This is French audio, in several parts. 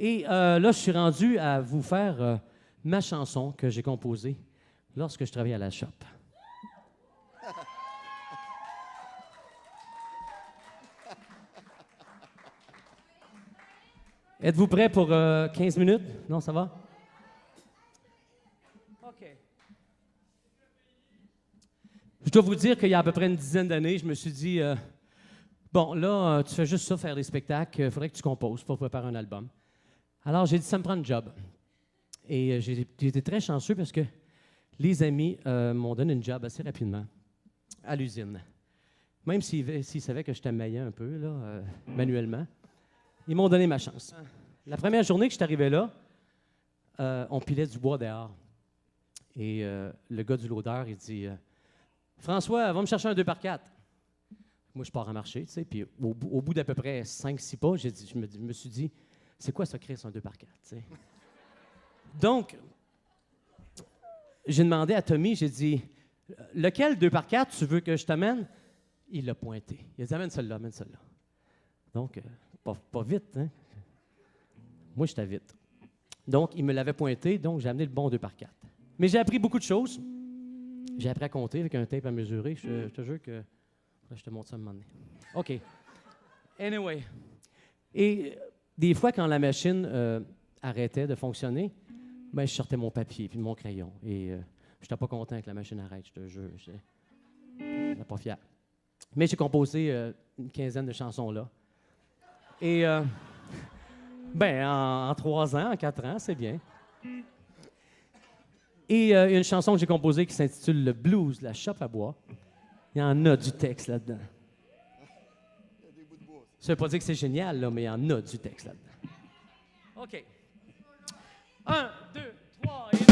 Et là, je suis rendu à vous faire ma chanson que j'ai composée lorsque je travaillais à la shop. Êtes-vous prêts pour 15 minutes? Non, ça va? OK. Je dois vous dire qu'il y a à peu près une dizaine d'années, je me suis dit, bon, là, tu fais juste ça, faire des spectacles, il faudrait que tu composes pour préparer un album. Alors, j'ai dit, ça me prend un job. Et j'ai été très chanceux parce que les amis m'ont donné une job assez rapidement à l'usine. Même s'ils savaient que je t'amaillais un peu, là, manuellement. Ils m'ont donné ma chance. La première journée que je suis arrivé là, on pilait du bois dehors. Et le gars du loader, il dit François, va me chercher un 2x4. Moi, je pars à marcher, tu sais. Puis au bout d'à peu près 5-6 pas, je me suis dit c'est quoi ça, Chris, un 2x4, tu sais? Donc, j'ai demandé à Tommy, j'ai dit lequel 2x4 tu veux que je t'amène? Il l'a pointé. Il a dit amène celle-là, amène celle-là. Donc, pas vite, hein? Moi, j'étais vite. Donc, il me l'avait pointé, donc j'ai amené le bon 2x4. Mais j'ai appris beaucoup de choses. J'ai appris à compter avec un tape à mesurer. Je te jure que... Je te montre ça un moment donné. OK. Anyway. Et des fois, quand la machine arrêtait de fonctionner, ben, je sortais mon papier puis mon crayon. Et je n'étais pas content que la machine arrête, je te jure. Je n'étais pas fier. Mais j'ai composé une quinzaine de chansons là. Et, ben, en 3 ans, en 4 ans, c'est bien. Et il y a une chanson que j'ai composée qui s'intitule « Le blues de la shop à bois ». Il y en a du texte là-dedans. Ça ne veut pas dire que c'est génial, là, mais il y en a du texte là-dedans. OK. 1, 2, 3 et 9,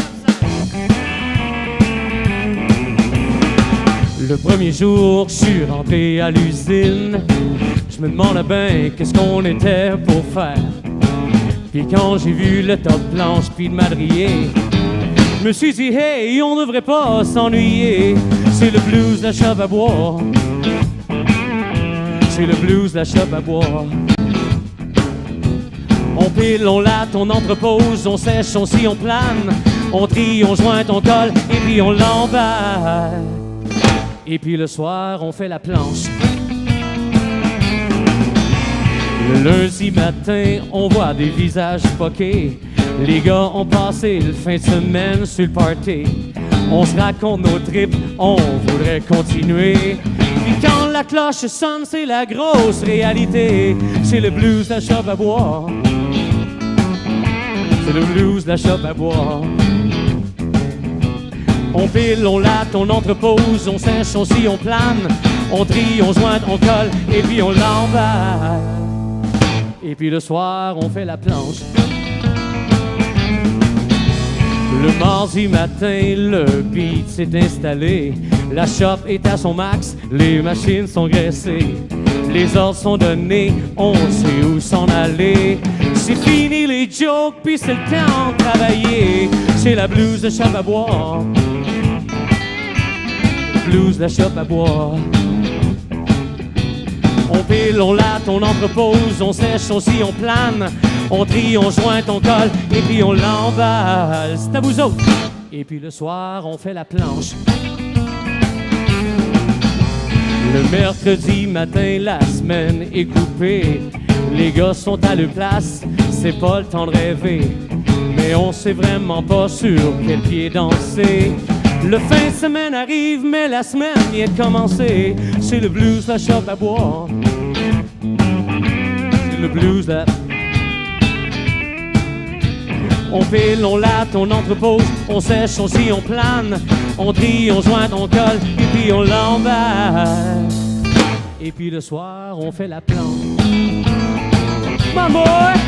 5. Le premier jour que je suis rentré à l'usine, je me demandais bien qu'est-ce qu'on était pour faire. Puis quand j'ai vu le top planche puis le madrier, je me suis dit, hey, on devrait pas s'ennuyer. C'est le blues de la shop à bois. C'est le blues de la shop à bois. On pile, on latte, on entrepose, on sèche, on scie, on plane. On trie, on jointe, on colle, et puis on l'emballe. Et puis le soir, on fait la planche. Le lundi matin, on voit des visages poqués. Les gars ont passé le fin de semaine sur le party. On se raconte nos trips, on voudrait continuer. Puis quand la cloche sonne, c'est la grosse réalité. C'est le blues de la shop à bois. C'est le blues de la shop à bois. On pile, on latte, on entrepose, on sèche, on scie, on plane. On trie, on jointe, on colle, et puis on l'emballe. Et puis le soir, on fait la planche. Le mardi matin, le beat s'est installé. La shop est à son max, les machines sont graissées. Les ordres sont donnés, on sait où s'en aller. C'est fini les jokes, puis c'est le temps de travailler. C'est la blues de shop à bois. Blues de la shop à bois. On pile, on latte, on entrepose, on sèche, on scie, on plane. On trie, on jointe, on colle, et puis on l'emballe. C'est à vous autres. Et puis le soir, on fait la planche. Le mercredi matin, la semaine est coupée. Les gars sont à leur place, c'est pas le temps de rêver. Mais on sait vraiment pas sur quel pied danser. Le fin de semaine arrive, mais la semaine vient de commencer. C'est le blues de la shop à bois. C'est le blues de la... On pile, on latte, on entrepose, on sèche, on scie, on plane. On trie, on jointe, on colle, et puis on l'emballe. Et puis le soir, on fait la planche. My boy!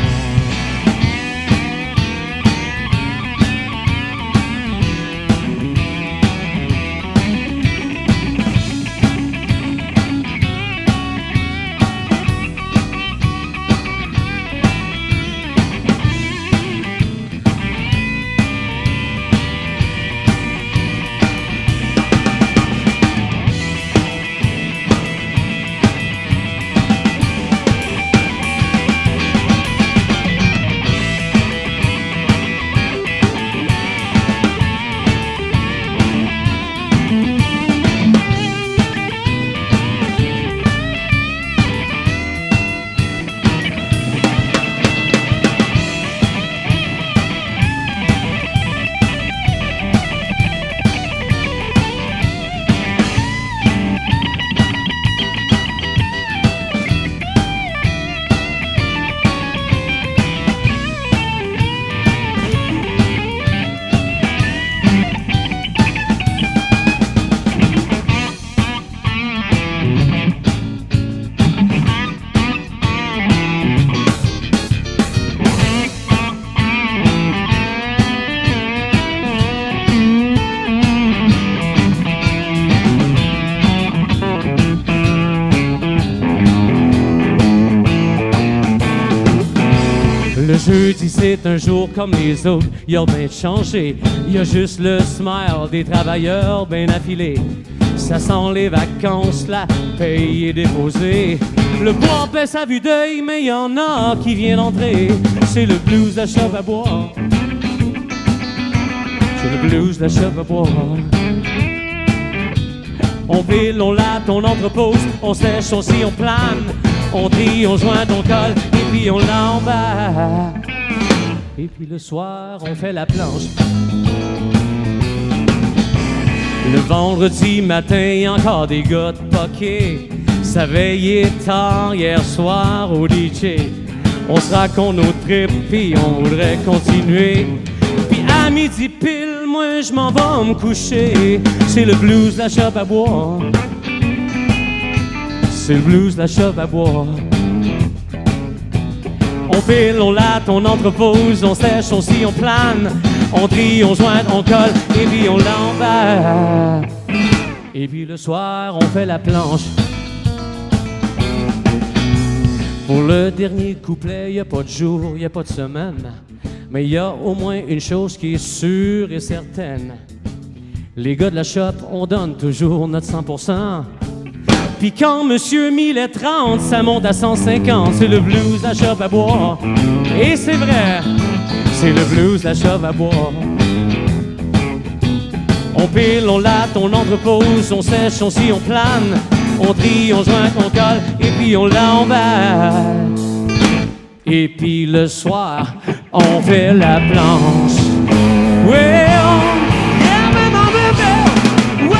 jeudi, c'est un jour comme les autres, y a rien de changé. Y a juste le smile des travailleurs bien affilés. Ça sent les vacances, la paye est déposée. Le bois baisse à vue d'œil, mais y en a qui viennent d'entrer. C'est le blues de la shop à bois. C'est le blues de la shop à bois. On pile, on latte, on entrepose, on sèche, on scie, on plane. On trie, on joint, on colle, et puis on l'emballe. Et puis le soir, on fait la planche. Le vendredi matin, y a encore des gars de poké. Ça veillait tard hier soir au DJ. On se raconte nos trips, puis on voudrait continuer. Puis à midi pile, moi je m'en vais me coucher. C'est le blues de la shop à bois. C'est le blues de la shop à bois. On pile, on latte, on entrepose, on sèche, on scie, on plane. On trie, on joint, on colle, et puis on l'emballe. Et puis le soir, on fait la planche. Pour le dernier couplet, y a pas de jour, y a pas de semaine. Mais y a au moins une chose qui est sûre et certaine. Les gars de la shop, on donne toujours notre 100%. Puis quand Monsieur 1030, ça monte à 150. C'est le blues de la shop à bois. Et c'est vrai, c'est le blues de la shop à bois. On pile, on latte, on entrepose, on sèche, on scie, on plane. On trie, on joint, on colle, et puis on l'emballe. Et puis le soir, on fait la planche. Ouais, yeah, maman, bébé. Wow,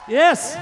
yeah. Yes.